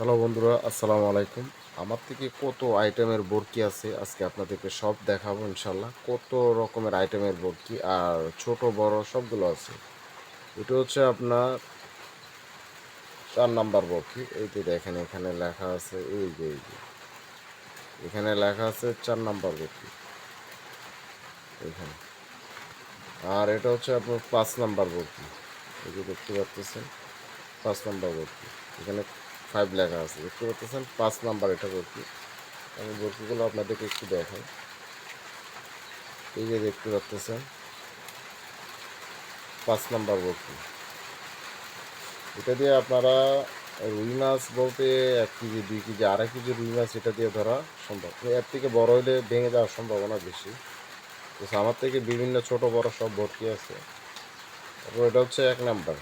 Hello বন্ধুরা, আসসালামু আলাইকুম। আমার থেকে কত আইটেমের বরকি আছে আজকে আপনাদেরকে সব দেখাবো ইনশাল্লাহ। কত রকমের আইটেমের বরকি আর ছোট বড় সবগুলো আছে। এটা হচ্ছে আপনার 4 নাম্বার বরকি। এই যে দেখেন এখানে লেখা আছে, এই যে এখানে লেখা আছে 4 নাম্বার বরকি এখানে। আর এটা হচ্ছে আপনার 5 নাম্বার বরকি। এই যে দেখতে পাচ্ছেন 5 নাম্বার বরকি। এখানে 5 লেখা আছে, দেখতে পাচ্ছেন 5 নাম্বার এটা বরকি। আমি বরকিগুলো আপনাদেরকে একটু দেখাই। এই যে দেখতে পাচ্ছেন 5 নাম্বার বরকি। এটা দিয়ে আপনারা রুই মাছ বলতে 1 কেজি 2 কেজি 2.5 কেজি রুই মাছ এটা দিয়ে ধরা সম্ভব। এর থেকে বড় হলে ভেঙে যাওয়ার সম্ভাবনা বেশি। তো আমার থেকে বিভিন্ন ছোট বড় সব বরকি আছে। তারপর এটা হচ্ছে 1 নাম্বার।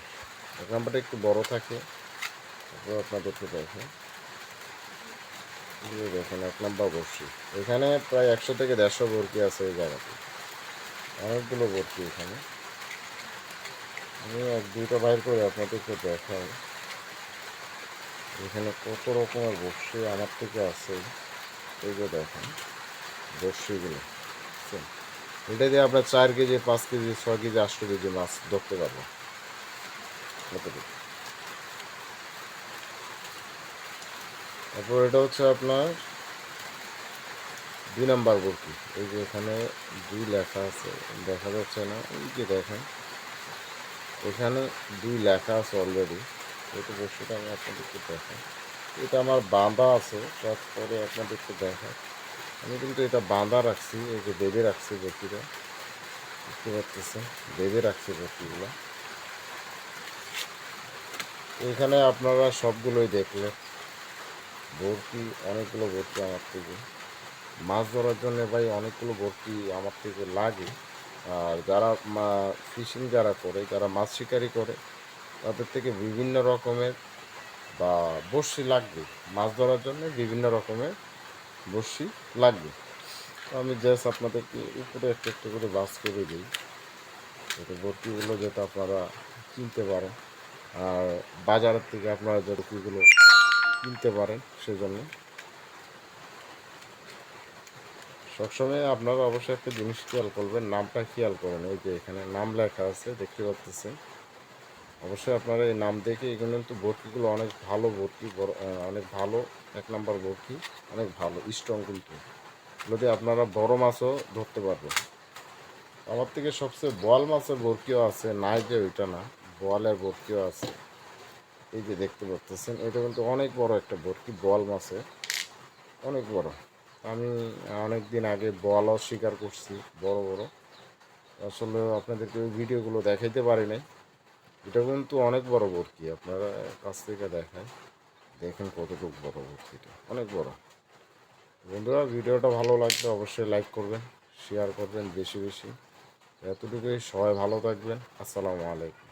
1 নাম্বারটা একটু বড় থাকে। তারপর আপনাদেরকে দেখেন, এই যে দেখেন 1 নাম্বার বরশি। এখানে প্রায় 100 থেকে 150 বরকি আছে এই জায়গাতে। অনেকগুলো বরকি এখানে। আমি 1-2টা বাইর করে আপনাদেরকে দেখাই। এখানে কত রকমের বড়শি আমার থেকে আছে। এই যে দেখেন বড়শিগুলো, বুঝছেন? এটা দিয়ে আপনার 4 কেজি 5 কেজি 6 কেজি 8 কেজি মাছ ধরতে পারবো কতটুকু। তারপর এটা হচ্ছে আপনার 2 নাম্বার বরকি। এই যে এখানে 2 লেখা আছে, দেখা যাচ্ছে না, এই যে দেখেন এখানে 2 লেখা আছে অলরেডি। এটা বড়শিটা আমি আপনাদেরকে দেখাই। এটা আমার বাঁধা আছে, তারপরে আপনাদেরকে দেখাই। আমি কিন্তু এটা বাঁধা রাখছি, এই যে বেঁধে রাখছি বরকিটা, দেখতে পাচ্ছেন বেঁধে রাখছি বরকিগুলো। এখানে আপনারা সবগুলোই দেখলেন বরকি, অনেকগুলো বরকি আমার থেকে। মাছ ধরার জন্য ভাই অনেকগুলো বরকি আমার থেকে লাগে। আর যারা ফিশিং যারা করে, যারা মাছ শিকারি করে, তাদের থেকে বিভিন্ন রকমের বা বড়শি লাগবে। মাছ ধরার জন্য বিভিন্ন রকমের বড়শি লাগবে। তো আমি জাস্ট আপনাদেরকে উপরে একটু একটু করে বাস করে দিই, যাতে বরকিগুলো যাতে আপনারা কিনতে পারেন। আর বাজারের থেকে আপনারা যে বরকিগুলো কিনতে পারেন, সেজন্য সবসময় আপনারা অবশ্যই একটা জিনিস খেয়াল করবেন, নামটা খেয়াল করবেন। এই যে এখানে নাম লেখা আছে, দেখতে পাচ্ছেন। অবশ্যই আপনারা এই নাম দেখে, এগুলো কিন্তু বরকিগুলো অনেক ভালো বরকি, অনেক ভালো। 1 নাম্বার বরকি অনেক ভালো স্ট্রং, কিন্তু এগুলো দিয়ে আপনারা বড় মাছও ধরতে পারবেন। আমার থেকে সবচেয়ে বোয়াল মাছের বরকিও আছে, নাই যে ওইটা না, বোয়ালের বরকিও আছে। এই যে দেখতে পাচ্ছেন, এটা কিন্তু অনেক বড় একটা বরকি, বোয়াল মাছের অনেক বড়। আমি অনেক দিন আগে বোয়ালও শিকার করছি, বড় বড়। আসলে আপনাদেরকে ওই ভিডিওগুলো দেখাইতে পারি নাই। এটা কিন্তু অনেক বড় বরকি, আপনারা কাছ থেকে দেখায় দেখেন কতটুকু বড় বরকিটা, অনেক বড়। বন্ধুরা, ভিডিওটা ভালো লাগলে অবশ্যই লাইক করবেন, শেয়ার করবেন বেশি বেশি। এতটুকুই, সবাই ভালো থাকবেন। আসসালামু আলাইকুম।